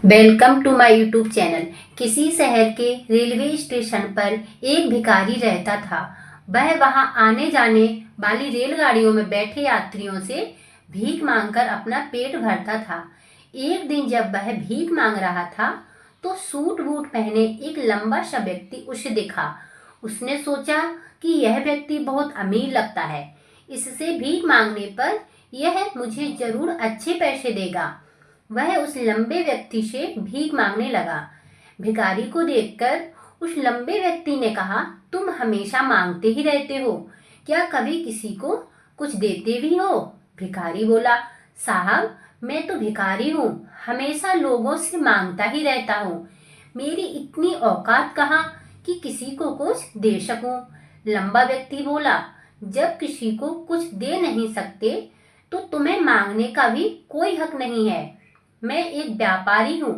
Welcome to my YouTube channel. किसी शहर के रेलवे स्टेशन पर एक भिखारी रहता था। वह वहां आने जाने वाली रेलगाड़ियों में बैठे यात्रियों से भीख मांगकर अपना पेट भरता था। एक दिन जब वह भीख मांग रहा था तो सूट बूट पहने एक लंबा सा व्यक्ति उसे दिखा। उसने सोचा कि यह व्यक्ति बहुत अमीर लगता है, इससे भीख मांगने पर यह मुझे जरूर अच्छे पैसे देगा। वह उस लंबे व्यक्ति से भीख मांगने लगा। भिखारी को देखकर उस लंबे व्यक्ति ने कहा, तुम हमेशा मांगते ही रहते हो, क्या कभी किसी को कुछ देते भी हो? भिखारी बोला, साहब मैं तो भिखारी हूँ, हमेशा लोगों से मांगता ही रहता हूँ। मेरी इतनी औकात कहाँ कि किसी को कुछ दे सकूं। लंबा व्यक्ति बोला, जब किसी को कुछ दे नहीं सकते तो तुम्हें मांगने का भी कोई हक नहीं है। मैं एक व्यापारी हूँ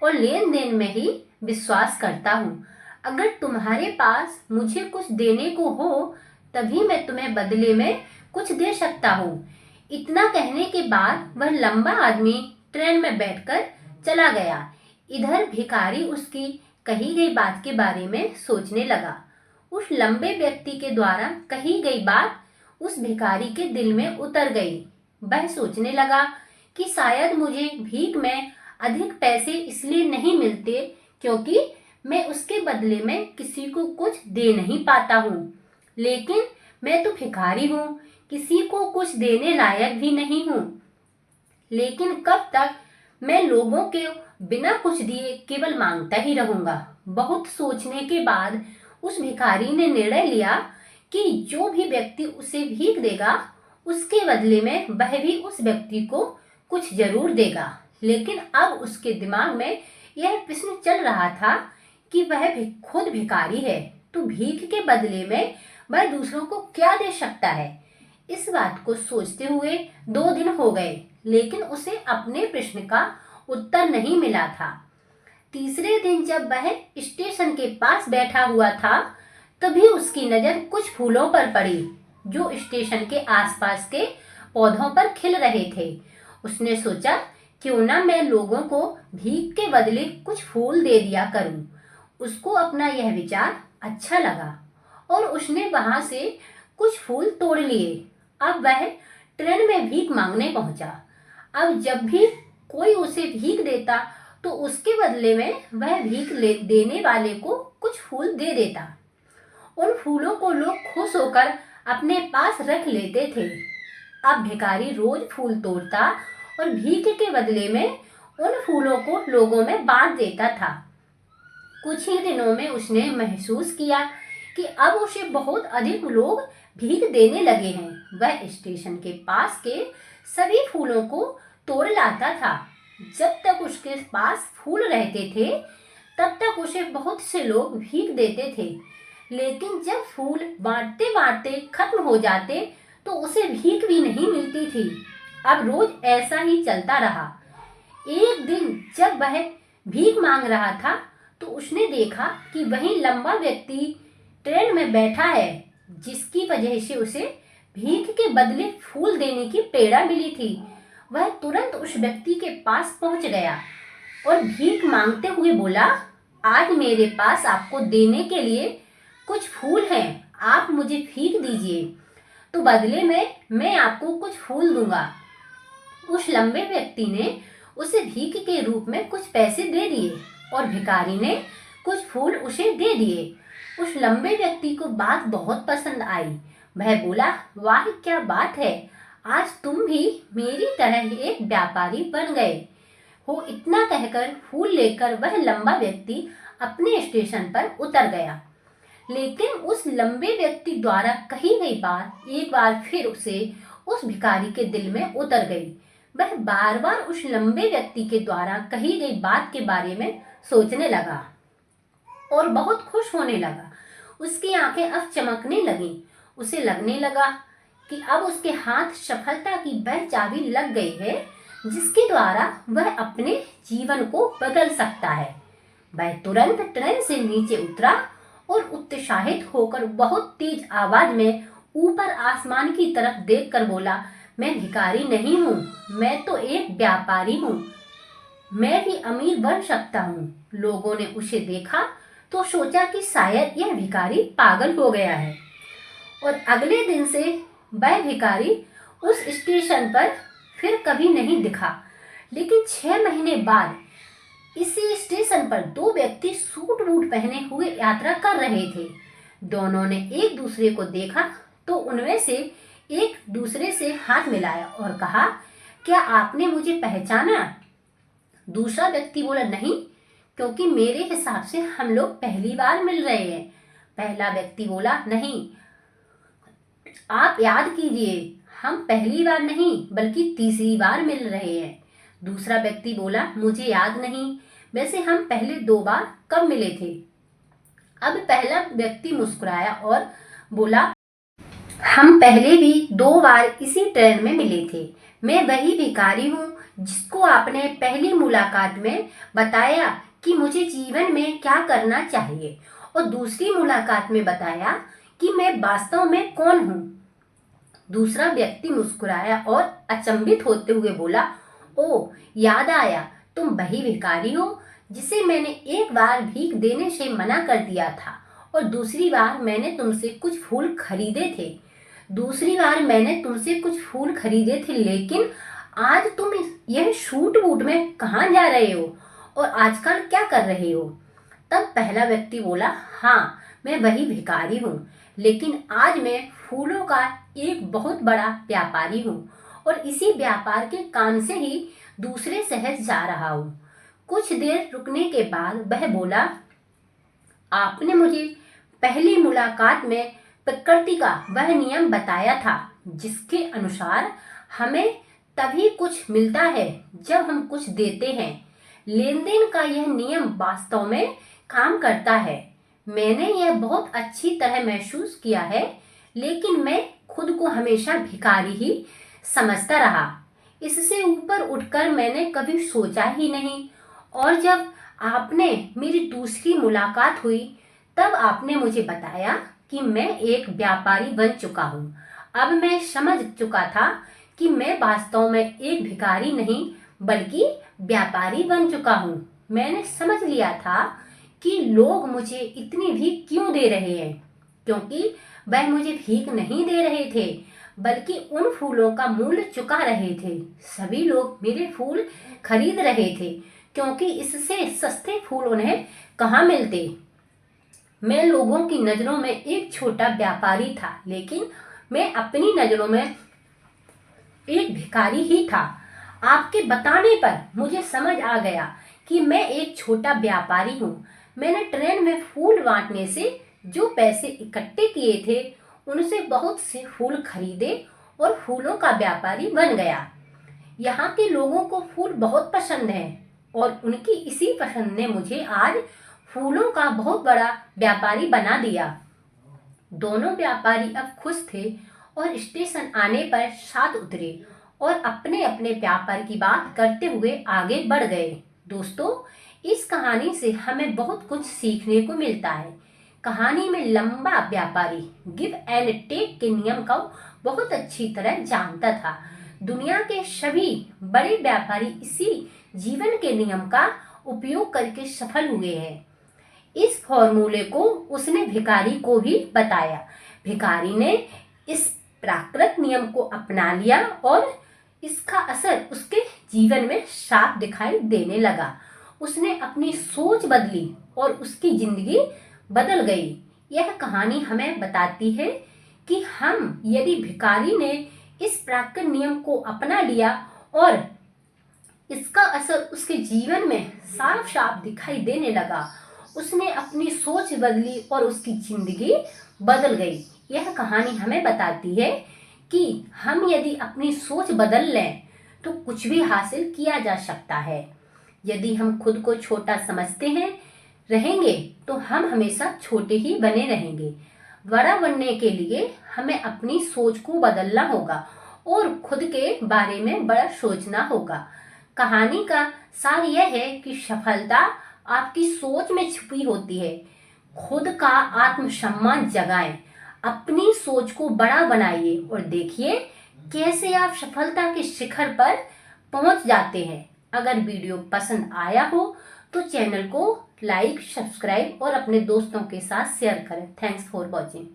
और लेन देन में ही विश्वास करता हूँ। अगर तुम्हारे पास मुझे कुछ देने को हो तभी मैं तुम्हें बदले में कुछ दे सकता हूँ। इतना कहने के बाद वह लंबा आदमी ट्रेन में बैठकर चला गया। इधर भिखारी उसकी कही गई बात के बारे में सोचने लगा। उस लंबे व्यक्ति के द्वारा कही गई बात उस भिखारी के दिल में उतर गई। वह सोचने लगा कि शायद मुझे भीख में अधिक पैसे इसलिए नहीं मिलते क्योंकि मैं उसके बदले में किसी को कुछ दे नहीं पाता हूँ। लेकिन मैं तो भिखारी हूँ, किसी को कुछ देने लायक भी नहीं हूँ। लेकिन कब तक मैं लोगों के बिना कुछ दिए केवल मांगता ही रहूंगा। बहुत सोचने के बाद उस भिखारी ने निर्णय लिया कि जो भी व्यक्ति उसे भीख देगा उसके बदले में वह भी उस व्यक्ति को कुछ जरूर देगा। लेकिन अब उसके दिमाग में यह प्रश्न चल रहा था कि वह खुद भिखारी है तो भीख के बदले में वह दूसरों को क्या दे सकता है। इस बात को सोचते हुए 2 दिन हो गए, लेकिन उसे अपने प्रश्न का उत्तर नहीं मिला था। तीसरे दिन जब वह स्टेशन के पास बैठा हुआ था तभी उसकी नजर कुछ फूलों पर पड़ी जो स्टेशन के आसपास के पौधों पर खिल रहे थे। उसने सोचा, क्यों ना मैं लोगों को भीख के बदले कुछ फूल दे दिया करूं। उसको अपना यह विचार अच्छा लगा और उसने वहां से कुछ फूल तोड़ लिए। अब वह ट्रेन में भीख मांगने पहुंचा। अब जब भी कोई उसे भीख देता तो उसके बदले में वह भीख देने वाले को कुछ फूल दे देता। उन फूलों को लोग खुश होकर अपने पास रख लेते थे। अब भिखारी रोज फूल तोड़ता और भीख के बदले में उन फूलों को लोगों में बांट देता था। कुछ ही दिनों में उसने महसूस किया कि अब उसे बहुत अधिक लोग भीख देने लगे हैं। वह स्टेशन के पास के सभी फूलों को तोड़ लाता था। जब तक उसके पास फूल रहते थे तब तक उसे बहुत से लोग भीख देते थे। लेकिन जब फूल बांटते बांटते खत्म हो जाते तो उसे भीख भी नहीं मिलती थी। अब रोज ऐसा ही चलता रहा। एक दिन जब वह भीख मांग रहा था तो उसने देखा कि वही लंबा व्यक्ति ट्रेन में बैठा है, जिसकी वजह से उसे भीख के बदले फूल देने की प्रेरणा मिली थी। वह तुरंत उस व्यक्ति के पास पहुंच गया और भीख मांगते हुए बोला, आज मेरे पास आपको देने के लिए कुछ फूल हैं, आप मुझे भीख दीजिए तो बदले में मैं आपको कुछ फूल दूंगा। उस लंबे व्यक्ति ने उसे भीख के रूप में कुछ पैसे दे दिए और भिखारी ने कुछ फूल उसे दे दिए। उस लंबे व्यक्ति को बात बहुत पसंद आई। वह बोला, वाह क्या बात है, आज तुम भी मेरी तरह एक व्यापारी बन गए हो। इतना कहकर फूल लेकर वह लंबा व्यक्ति अपने स्टेशन पर उतर गया। लेकिन उस लंबे व्यक्ति द्वारा कही गई बात एक बार फिर उसे उस भिखारी के दिल में उतर गई। वह बार बार उस लंबे व्यक्ति के द्वारा कही गई बात के बारे में सोचने लगा और बहुत खुश होने लगा। उसकी आंखें अब चमकने लगीं। उसे लगने लगा कि अब उसके हाथ सफलता की वह चाबी लग गई है जिसके द्वारा वह अपने जीवन को बदल सकता है। वह तुरंत ट्रेन से नीचे उतरा और उत्साहित होकर बहुत तेज आवाज में ऊपर आसमान की तरफ देखकर बोला, मैं भिखारी नहीं हूँ, मैं तो एक व्यापारी हूँ। मैं भी अमीर बन सकता हूँ। लोगों ने उसे देखा तो सोचा कि शायद यह भिखारी पागल हो गया है, और अगले दिन से वह भिखारी उस स्टेशन पर फिर कभी नहीं दिखा। लेकिन 6 महीने बाद इसी स्टेशन पर दो व्यक्ति सूट बूट पहने हुए यात्रा कर रहे थे। दोनों ने एक दूसरे को देखा तो उनमें से एक दूसरे से हाथ मिलाया और कहा, क्या आपने मुझे पहचाना? दूसरा व्यक्ति बोला, नहीं, क्योंकि मेरे हिसाब से हम लोग पहली बार मिल रहे हैं। पहला व्यक्ति बोला, नहीं, आप याद कीजिए, हम पहली बार नहीं बल्कि तीसरी बार मिल रहे हैं। दूसरा व्यक्ति बोला, मुझे याद नहीं, वैसे हम पहले 2 बार कब मिले थे? अब पहला व्यक्ति मुस्कुराया और बोला, हम पहले भी 2 बार इसी ट्रेन में मिले थे। मैं वही भिखारी हूँ जिसको आपने पहली मुलाकात में बताया कि मुझे जीवन में क्या करना चाहिए, और दूसरी मुलाकात में बताया कि मैं वास्तव में कौन हूँ। दूसरा व्यक्ति मुस्कुराया और अचंभित होते हुए बोला, ओ, याद आया, तुम वही भिखारी हो जिसे मैंने एक बार भीख देने से मना कर दिया था, और दूसरी बार मैंने तुमसे कुछ फूल खरीदे थे। लेकिन आज तुम यह सूट बूट में कहाँ जा रहे हो और आजकल क्या कर रहे हो? तब पहला व्यक्ति बोला, हाँ, मैं वही भिखारी हूँ, लेकिन आज मैं फूलों का एक बहुत बड़ा व्यापारी हूँ, और इसी व्यापार के काम से ही दूसरे शहर जा रहा हूँ। कुछ देर रुकने के बाद वह बोला, आपने मुझे पहली मुलाकात में प्रकृति का वह नियम बताया था जिसके अनुसार हमें तभी कुछ मिलता है जब हम कुछ देते हैं। लेन देन का यह नियम वास्तव में काम करता है। मैंने यह बहुत अच्छी तरह महसूस किया है, लेकिन मैं खुद को हमेशा भिखारी ही समझता रहा। इससे ऊपर उठकर मैंने कभी सोचा ही नहीं, और जब आपने मेरी दूसरी मुलाकात हुई तब आपने मुझे बताया कि मैं एक व्यापारी बन चुका हूँ। अब मैं समझ चुका था कि मैं वास्तव में एक भिखारी नहीं बल्कि व्यापारी बन चुका हूँ। मैंने समझ लिया था कि लोग मुझे इतनी भीख क्यों दे रहे हैं, क्योंकि वह मुझे भीख नहीं दे रहे थे बल्कि उन फूलों का मूल्य चुका रहे थे। सभी लोग मेरे फूल खरीद रहे थे क्योंकि इससे सस्ते फूल उन्हें कहाँ मिलते। मैं लोगों की नज़रों में एक छोटा व्यापारी था, लेकिन मैं अपनी नज़रों में एक भिखारी ही था। आपके बताने पर मुझे समझ आ गया कि मैं एक छोटा व्यापारी हूँ। मैंने ट्रेन में फूल बांटने से जो पैसे इकट्ठे किए थे उनसे बहुत से फूल खरीदे और फूलों का व्यापारी बन गया। यहाँ के लोगों को फूल बहुत पसंद हैं और उनकी इसी पसंद ने मुझे आज फूलों का बहुत बड़ा व्यापारी बना दिया। दोनों व्यापारी अब खुश थे और स्टेशन आने पर साथ उतरे और अपने अपने व्यापार की बात करते हुए आगे बढ़ गए। दोस्तों, इस कहानी से हमें बहुत कुछ सीखने को मिलता है। कहानी में लंबा व्यापारी गिव एंड टेक के नियम को बहुत अच्छी तरह जानता था। दुनिया के सभी बड़े व्यापारी इसी जीवन के नियम का उपयोग करके सफल हुए हैं। इस फॉर्मूले को उसने भिखारी को भी बताया। भिखारी ने इस प्राकृत नियम को अपना लिया और इसका असर उसके जीवन में साफ दिखाई देने लगा। उसने अपनी सोच बदली और उसकी जिंदगी बदल गई। यह कहानी हमें बताती है कि हम यदि भिखारी ने इस प्राकृत नियम को अपना लिया और इसका असर उसके जीवन में साफ साफ दिखाई देने लगा, उसने अपनी सोच बदली और उसकी जिंदगी बदल गई। यह कहानी हमें बताती है कि हम यदि अपनी सोच बदल लें तो कुछ भी हासिल किया जा सकता है। यदि हम खुद को छोटा समझते हैं रहेंगे तो हम हमेशा छोटे ही बने रहेंगे। बड़ा बनने के लिए हमें अपनी सोच को बदलना होगा और खुद के बारे में बड़ा सोचना होगा। कहानी का सार यह है कि सफलता आपकी सोच में छुपी होती है। खुद का आत्मसम्मान जगाएं, अपनी सोच को बड़ा बनाइए और देखिए कैसे आप सफलता के शिखर पर पहुंच जाते हैं। अगर वीडियो पसंद आया हो तो चैनल को लाइक, सब्सक्राइब और अपने दोस्तों के साथ शेयर करें। Thanks for watching.